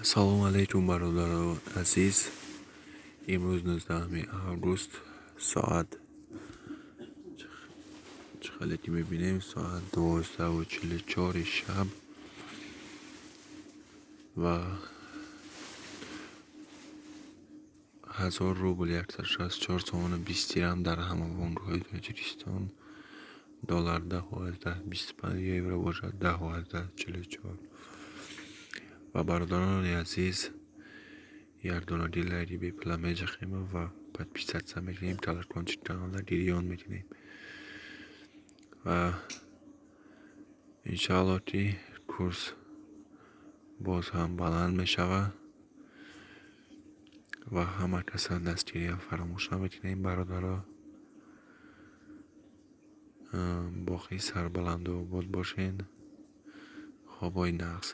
سلام علیکم برادران عزیز. امروز 19 آگوست ساعت چه غلطی میبینیم، ساعت 12:44 شب و 1000 روبل 164 تومان 20 درم در همه بانک‌های تاجیکستان، دلار 10.25 یورو باشد 10.44. و برادران عزیز, ярдона дилари бепла меҷахем ва подписаться мекунем, колокольчик каналда ҷараён мекунем ва иншаллоҳ ки курс боз ҳам баланд мешавад ва ҳама каса дастгирия фаромӯш намекунем. бародаро, боқӣ сарбаланду обод бошед. хобои нағз.